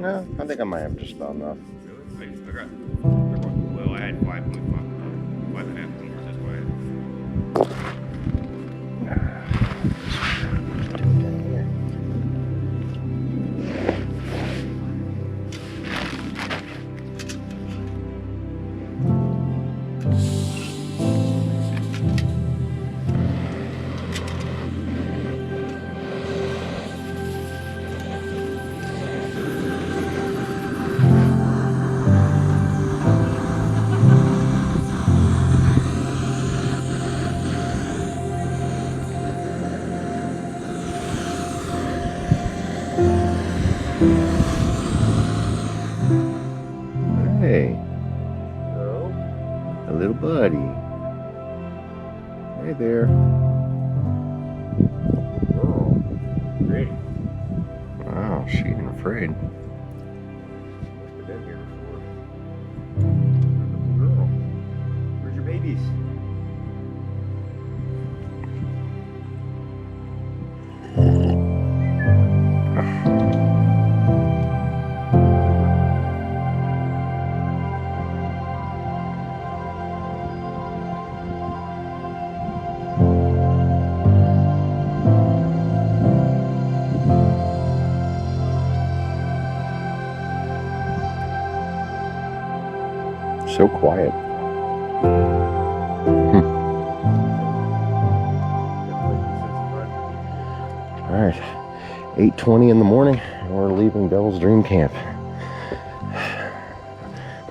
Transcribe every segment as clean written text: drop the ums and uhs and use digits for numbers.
No, I think I might have just about enough. Really? Well, I had 5.5, 5.5 liters. That's why Hey, Hello? a little buddy. Hey there. Girl. Great. Wow, she ain't afraid. Must have been here before. Little girl. Where's your babies? So quiet. All right, 8:20 in the morning, and we're leaving Devil's Dream Camp.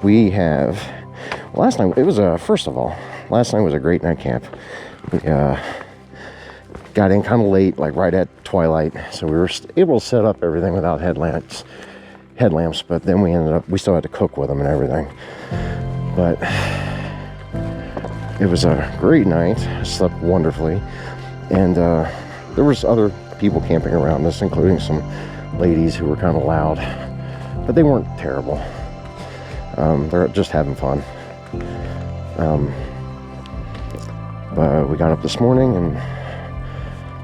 We have, last night, it was first of all, last night was a great night camp. We got in kind of late, like right at twilight, so we were able to set up everything without headlamps, but then we still had to cook with them and everything. But it was a great night. I slept wonderfully, and there was other people camping around us, including some ladies who were kind of loud, but they weren't terrible. They're just having fun. But we got up this morning and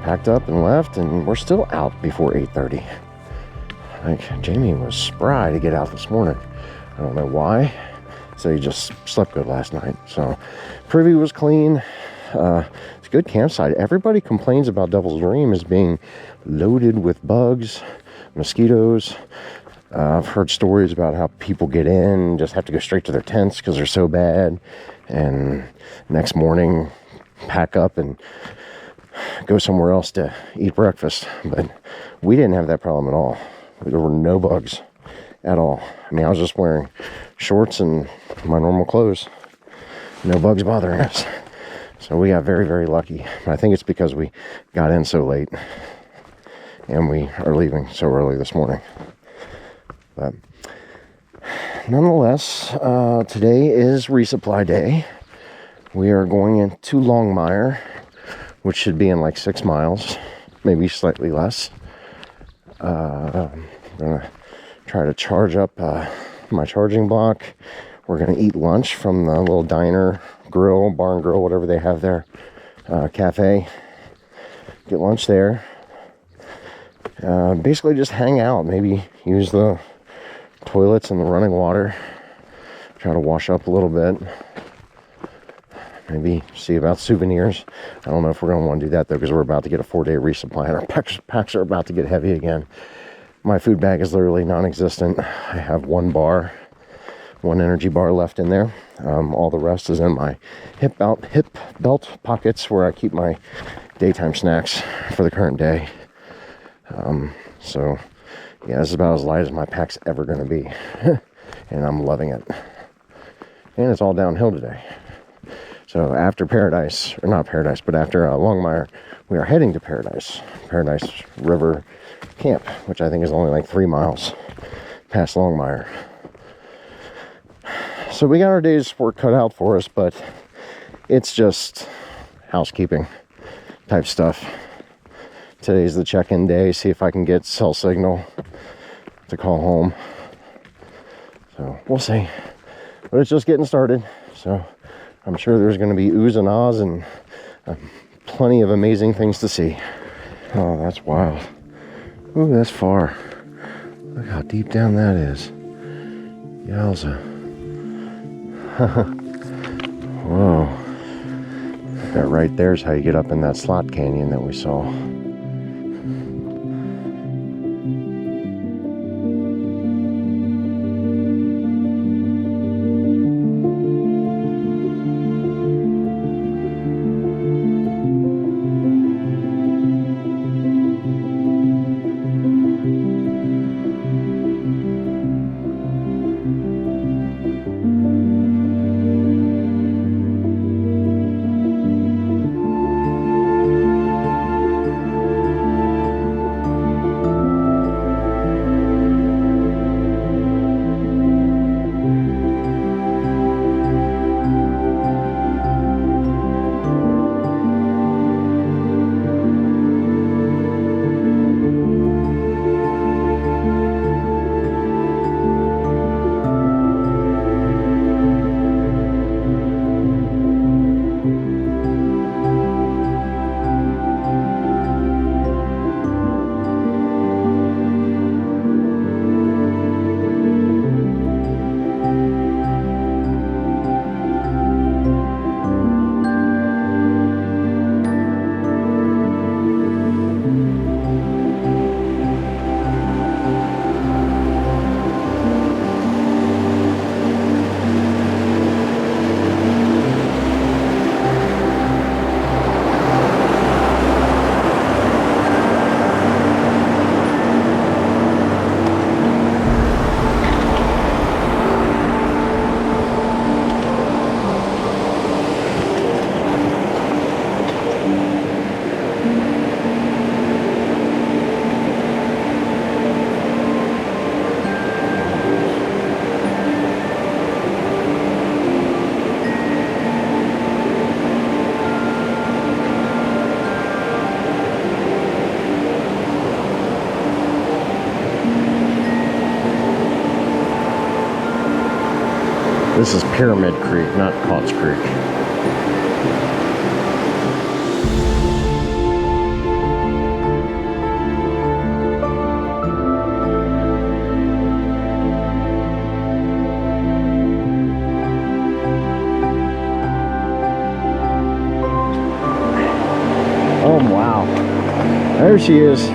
packed up and left, and we're still out before 8:30. Like, Jamie was spry to get out this morning. I don't know why. So he just slept good last night. So privy was clean. It's a good campsite. Everybody complains about Devil's Dream as being loaded with bugs, mosquitoes. I've heard stories about how people get in and just have to go straight to their tents because they're so bad, and next morning pack up and go somewhere else to eat breakfast. But we didn't have that problem at all. There were no bugs at all. I mean, I was just wearing shorts and my normal clothes. No bugs bothering us. So we got very, very lucky. I think it's because we got in so late and we are leaving so early this morning. But nonetheless, today is resupply day. We are going into Longmire, which should be in like 6 miles, maybe slightly less. I'm gonna try to charge up my charging block. We're gonna eat lunch from the little diner, grill, barn grill, whatever they have there, cafe. Get lunch there. Basically just hang out, maybe use the toilets and the running water. Try to wash up a little bit. Maybe see about souvenirs. I don't know if we're going to want to do that, though, because we're about to get a 4-day resupply, and our packs are about to get heavy again. My food bag is literally non-existent. I have one energy bar left in there. All the rest is in my hip belt pockets, where I keep my daytime snacks for the current day. So, yeah, this is about as light as my pack's ever going to be. And I'm loving it. And it's all downhill today. So after Paradise, or not Paradise, but after Longmire, we are heading to Paradise River Camp, which I think is only like 3 miles past Longmire. So we got our day's work cut out for us, but it's just housekeeping type stuff. Today's the check-in day, see if I can get cell signal to call home. So we'll see. But it's just getting started, so I'm sure there's going to be oohs and ahs and plenty of amazing things to see. Oh, that's wild. Ooh, that's far. Look how deep down that is. Yowza. Whoa. That right there is how you get up in that slot canyon that we saw. This is Pyramid Creek, not Potts Creek. Oh, wow. There she is.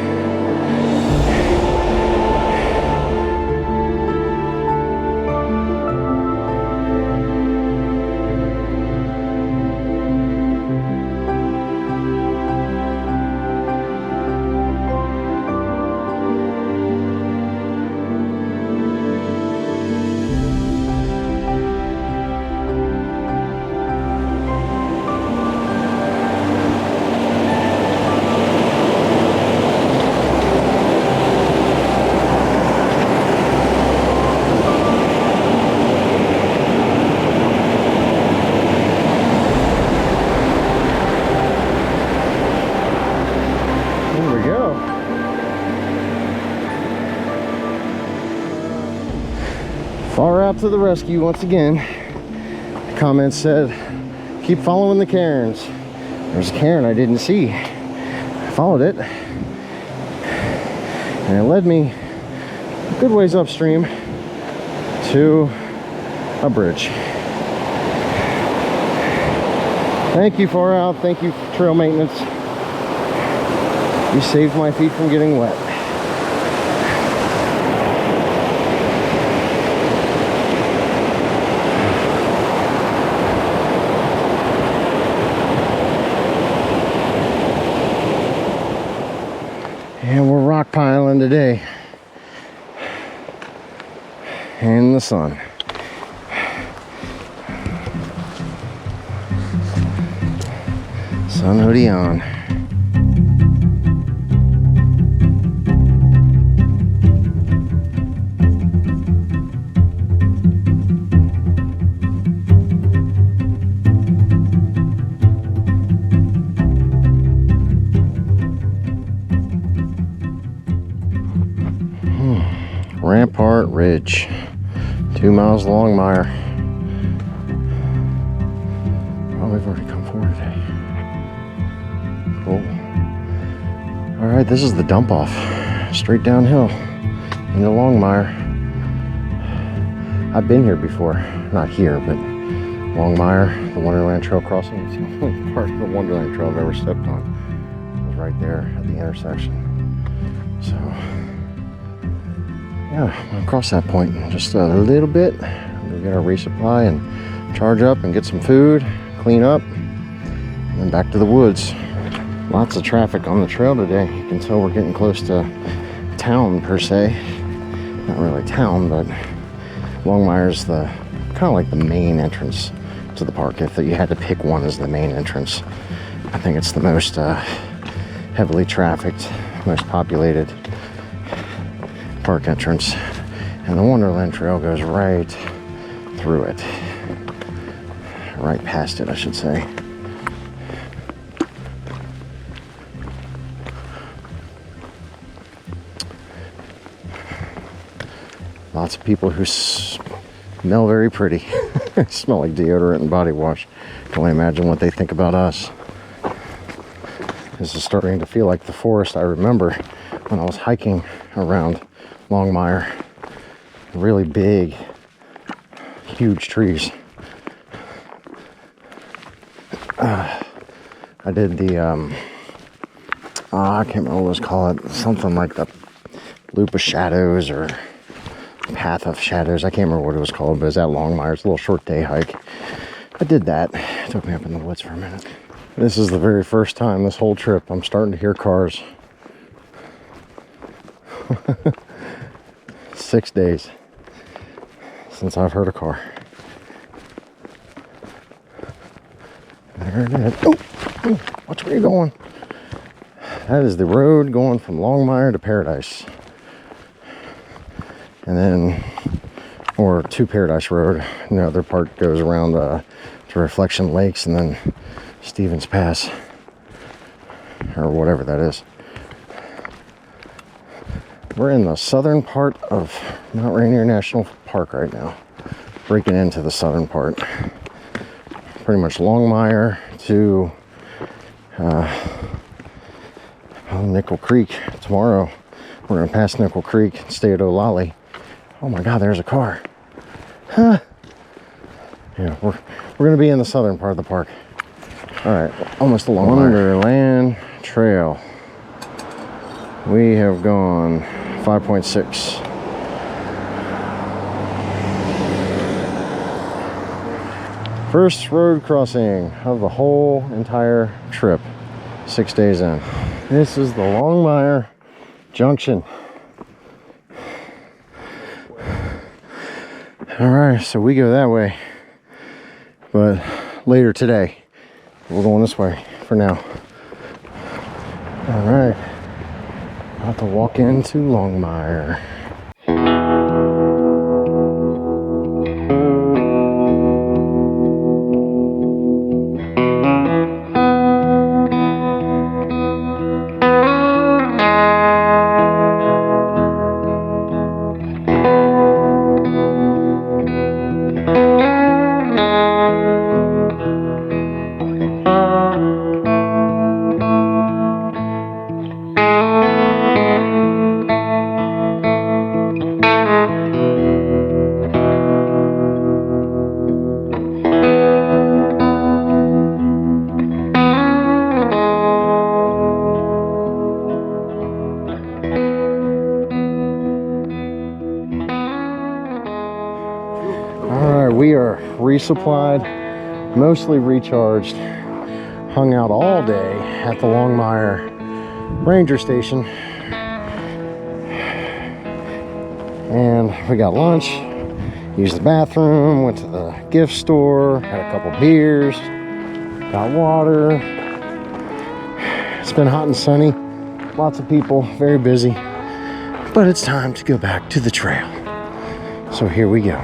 Far out to the rescue once again. The comment said, keep following the cairns. There's a cairn I didn't see. I followed it, and it led me a good ways upstream to a bridge. Thank you, Far Out. Thank you, trail maintenance. You saved my feet from getting wet. And we're rock piling today in the sun. Sun hoodie on. Rampart Ridge, 2 miles Longmire. Oh, we've already come forward today. Cool. All right, this is the dump off, straight downhill. into Longmire. I've been here before, not here, but Longmire, the Wonderland Trail crossing. It's the only part of the Wonderland Trail I've ever stepped on. It was right there at the intersection. So, yeah, I'm gonna cross that point in just a little bit. We'll get our resupply and charge up and get some food, clean up, and then back to the woods. Lots of traffic on the trail today. You can tell we're getting close to town per se. Not really town, but Longmire's the kind of like the main entrance to the park. If you had to pick one as the main entrance, I think it's the most heavily trafficked, most populated park entrance. And the Wonderland Trail goes right through it. Right past it, I should say. Lots of people who smell very pretty. Smell like deodorant and body wash. Can only imagine what they think about us. This is starting to feel like the forest I remember when I was hiking around Longmire. Really big, huge trees. I did the, I can't remember what it was called. Something like the Loop of Shadows or Path of Shadows. I can't remember what it was called, but it was at Longmire. It's a little short day hike. I did that. It took me up in the woods for a minute. This is the very first time this whole trip I'm starting to hear cars. 6 days since I've heard a car. There it is. Oh, watch where you're going. That is the road going from Longmire to Paradise. And then, or to Paradise Road. And the other part goes around to Reflection Lakes and then Stevens Pass. Or whatever that is. We're in the southern part of Mount Rainier National Park right now. Breaking into the southern part. Pretty much Longmire to Nickel Creek. Tomorrow we're going to pass Nickel Creek and stay at Olallie. Oh my God, there's a car. Huh. Yeah, we're going to be in the southern part of the park. All right, almost along Wonderland Trail. We have gone 5.6. First road crossing of the whole entire trip, 6 days in. This is the Longmire Junction. All right, so we go that way, but later today, we're going this way for now. All right, about to walk into Longmire. We are resupplied, mostly recharged, hung out all day at the Longmire Ranger Station, and we got lunch, used the bathroom, went to the gift store, had a couple beers, got water. It's been hot and sunny, lots of people, very busy, but it's time to go back to the trail. So here we go.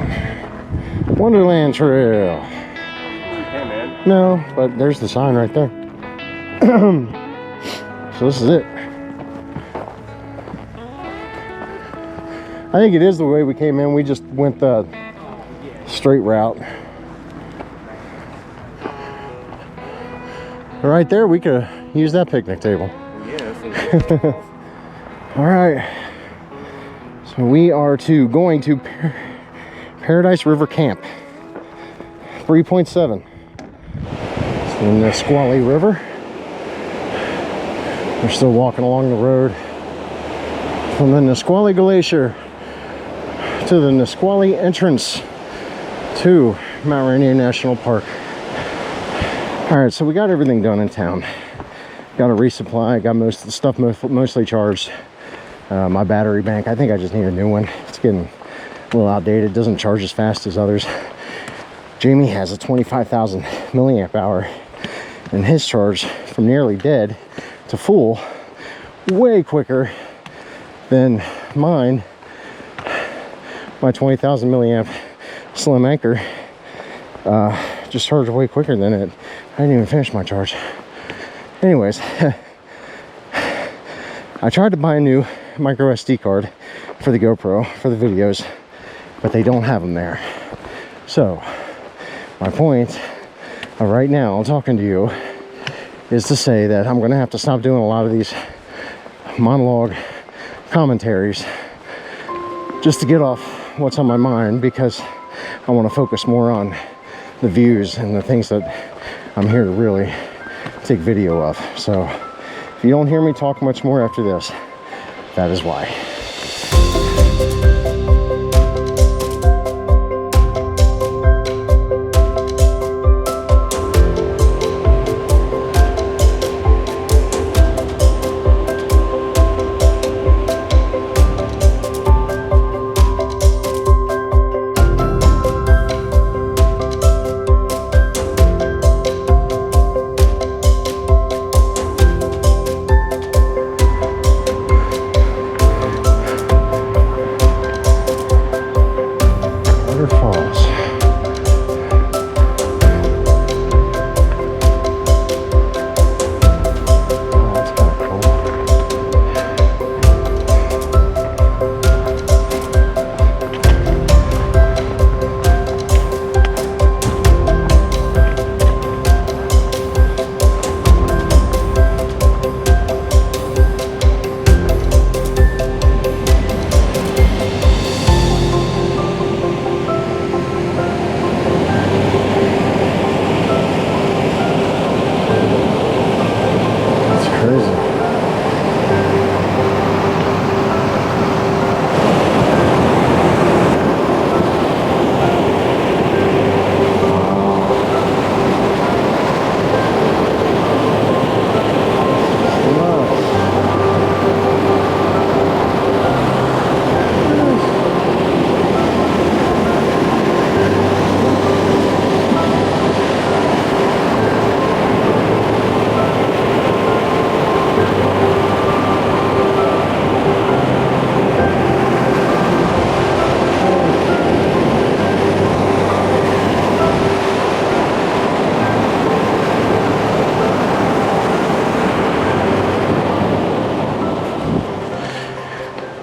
Wonderland Trail. Hey, man. No, but there's the sign right there. So this is it. I think it is the way we came in. We just went the straight route. Right there, we could use that picnic table. Yeah, All right. So we are going to Paradise River Camp. 3.7. It's in the Nisqually River. We're still walking along the road from the Nisqually Glacier to the Nisqually entrance to Mount Rainier National Park. Alright, so we got everything done in town. Got a resupply, got most of the stuff mostly charged. My battery bank, I think I just need a new one. It's getting a little outdated, doesn't charge as fast as others. Jamie has a 25,000 milliamp hour, and his charge from nearly dead to full way quicker than mine. My 20,000 milliamp slim anchor just charged way quicker than it. I didn't even finish my charge. Anyways, I tried to buy a new micro SD card for the GoPro for the videos, but they don't have them there. So my point of right now talking to you is to say that I'm gonna have to stop doing a lot of these monologue commentaries just to get off what's on my mind, because I want to focus more on the views and the things that I'm here to really take video of. So if you don't hear me talk much more after this, that is why.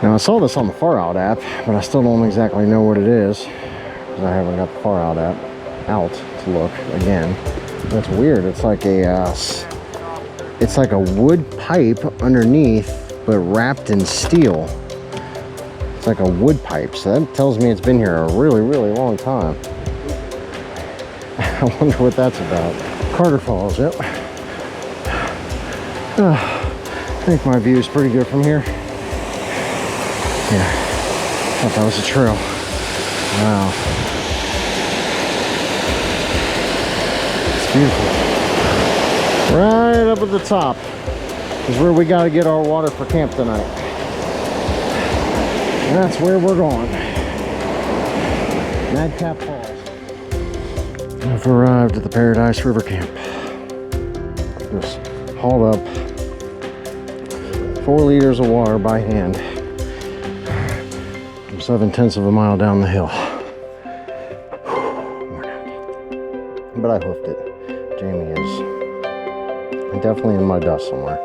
Now I saw this on the Far Out app, but I still don't exactly know what it is, because I haven't got the Far Out app out to look again. That's weird. It's like a wood pipe underneath, but wrapped in steel. It's like a wood pipe, so that tells me it's been here a really, really long time. I wonder what that's about. Carter Falls, yep. I think my view is pretty good from here. Yeah, thought that was a trail. Wow. It's beautiful. Right up at the top is where we got to get our water for camp tonight. And that's where we're going. Madcap Falls. I've arrived at the Paradise River Camp. Just hauled up 4 liters of water by hand. 7/10 of a mile down the hill. But I hoofed it. Jamie is definitely in my dust somewhere.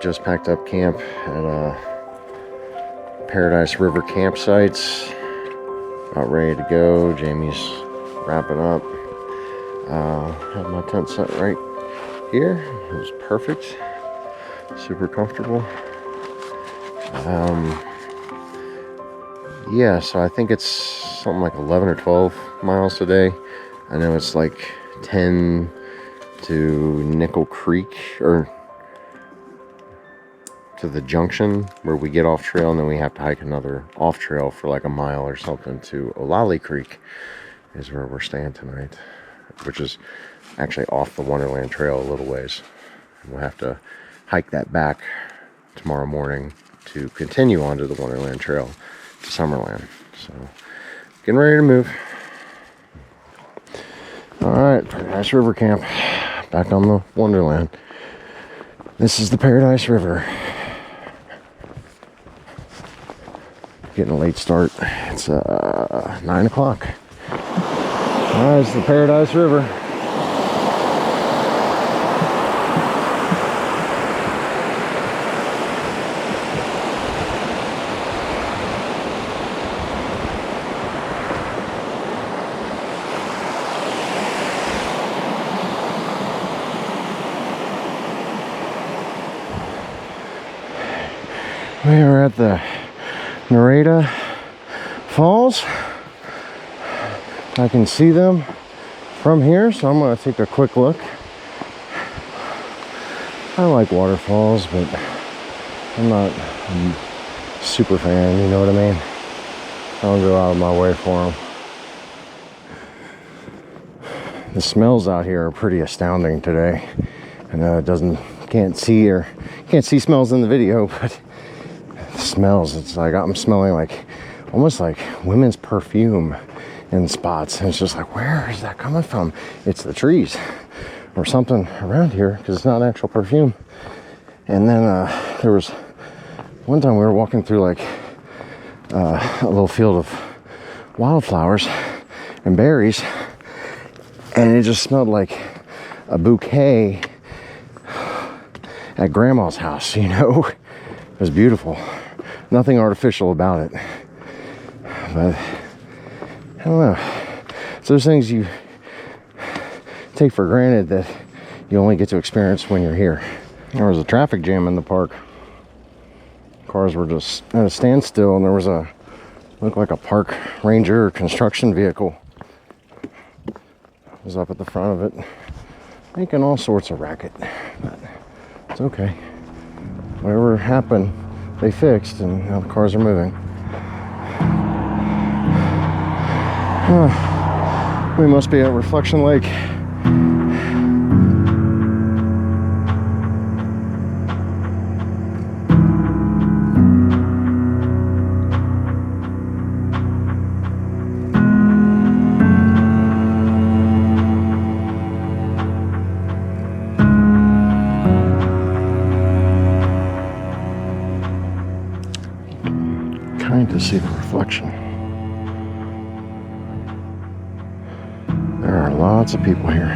just packed up camp at Paradise River campsites. About ready to go. Jamie's wrapping up. Have my tent set right here. It was perfect. Super comfortable. Yeah, so I think it's something like 11 or 12 miles today. I know it's like 10 to Nickel Creek, or to the junction where we get off trail, and then we have to hike another off trail for like a mile or something to Olallie Creek is where we're staying tonight, which is actually off the Wonderland trail a little ways. We'll have to hike that back tomorrow morning to continue onto the Wonderland trail to Summerland. So getting ready to move. All right, Paradise River camp, back on the Wonderland. This is the Paradise River. Getting a late start. It's 9 o'clock. All right, it's the Paradise River. We are at the Nareda Falls. I can see them from here, so I'm going to take a quick look. I like waterfalls, but I'm not a super fan, you know what I mean? I don't go out of my way for them. The smells out here are pretty astounding today. I know it can't see smells in the video, but the smells, it's like I'm smelling like almost like women's perfume in spots, and it's just like, where is that coming from? It's the trees or something around here, because it's not actual perfume. And then there was one time we were walking through like a little field of wildflowers and berries, and it just smelled like a bouquet at grandma's house, you know. It was beautiful. Nothing artificial about it. But I don't know. It's those things you take for granted that you only get to experience when you're here. There was a traffic jam in the park. Cars were just at a standstill, and there was looked like a park ranger or construction vehicle. Was up at the front of it, making all sorts of racket. But it's okay. Whatever happened, they fixed, and now the cars are moving. We must be at Reflection Lake. Kind to see the reflection. There are lots of people here.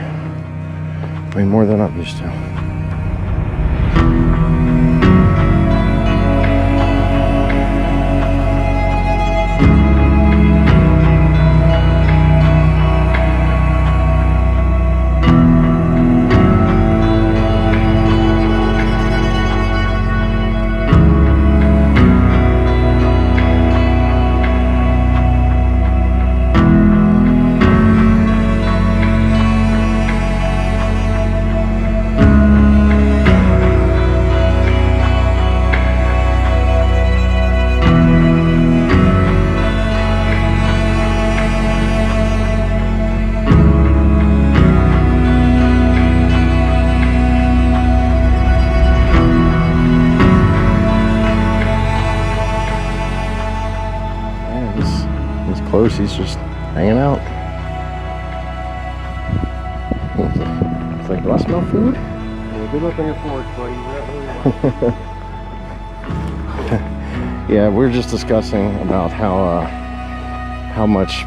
Way more than I'm used to. Close, he's just hanging out. It's like, do I smell food? Well, good luck on your fork, buddy. Yeah, we're just discussing about how much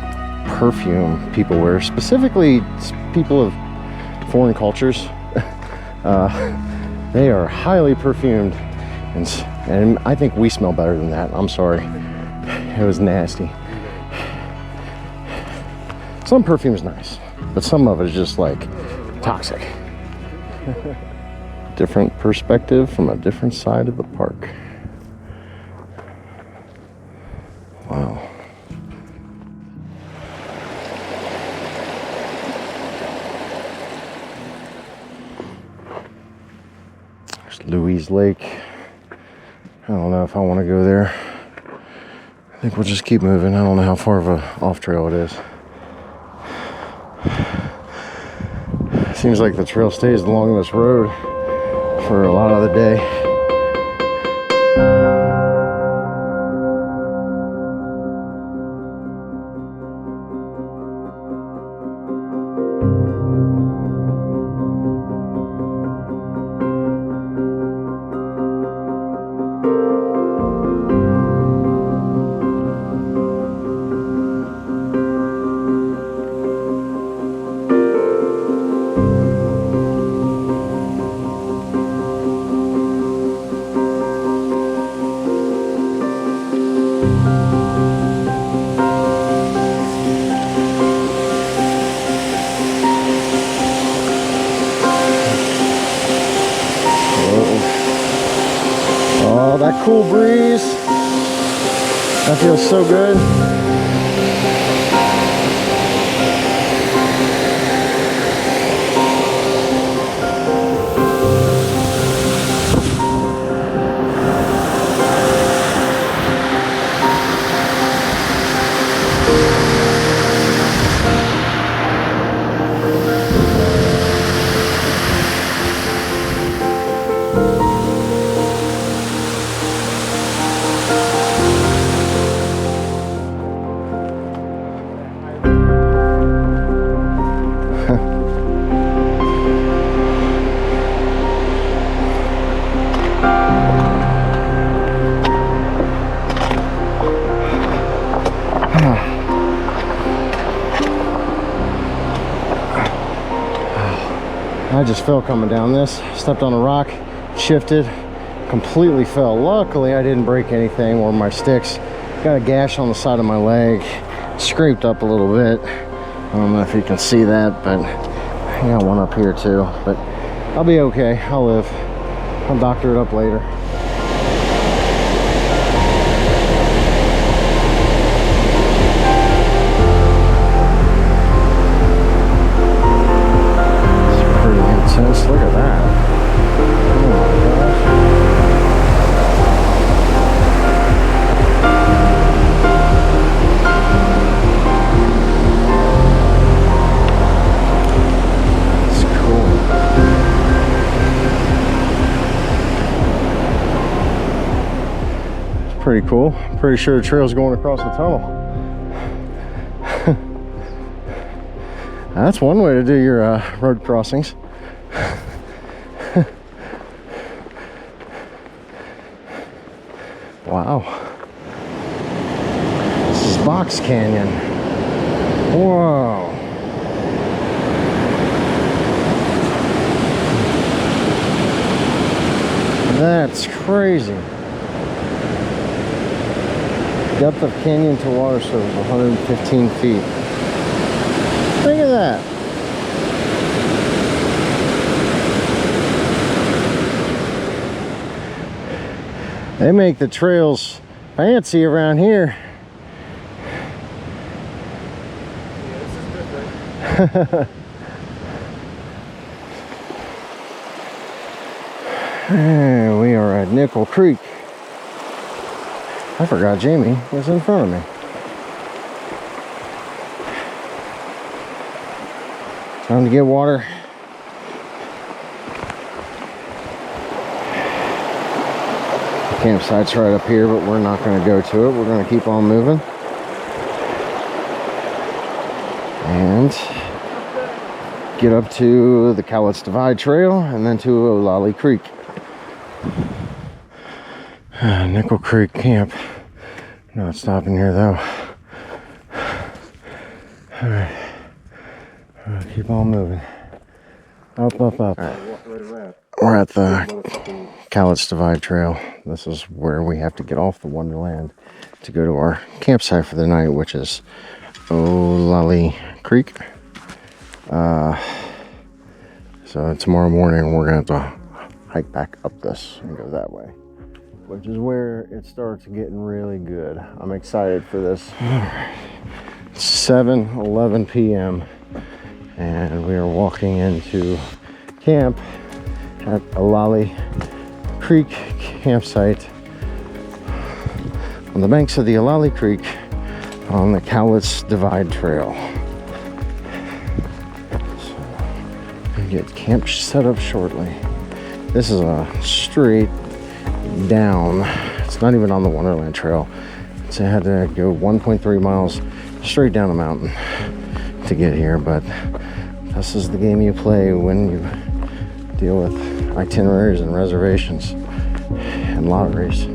perfume people wear, specifically people of foreign cultures. They are highly perfumed And I think we smell better than that. I'm sorry. It was nasty. Some perfume's nice, but some of it is just like toxic. Different perspective from a different side of the park. Wow. There's Louise Lake. I don't know if I want to go there. I think we'll just keep moving. I don't know how far of a off trail it is. Seems like the trail stays along this road for a lot of the day. Oh, that cool breeze. That feels so good. I just fell coming down this, stepped on a rock, shifted, completely fell. Luckily I didn't break anything or my sticks. Got a gash on the side of my leg, scraped up a little bit. I don't know if you can see that, but I got one up here too. But I'll be okay, I'll live. I'll doctor it up later. Look at that. Oh my gosh. That's cool. It's pretty cool. Pretty sure the trail's going across the tunnel. That's one way to do your road crossings. Wow. This is Box Canyon. Whoa. That's crazy. Depth of canyon to water surface 115 feet. Look at that. They make the trails fancy around here. Yeah, this is different. And we are at Nickel Creek. I forgot Jamie was in front of me. Time to get water. Campsite's right up here, but we're not going to go to it. We're going to keep on moving. And get up to the Cowlitz Divide Trail and then to Olallie Creek. Nickel Creek Camp. Not stopping here though. Alright. Keep on moving. Up, up, up. Right. We're at the Cowlitz Divide Trail. This is where we have to get off the Wonderland to go to our campsite for the night, which is Olallie Creek. So tomorrow morning we're going to have to hike back up this and go that way, which is where it starts getting really good. I'm excited for this. 7:11 p.m. and we are walking into camp at Olallie Creek campsite on the banks of the Olallie Creek on the Cowlitz Divide Trail. So we get camp set up shortly. This is a straight down. It's not even on the Wonderland Trail. So I had to go 1.3 miles straight down the mountain to get here, but this is the game you play when you deal with itineraries and reservations and lotteries.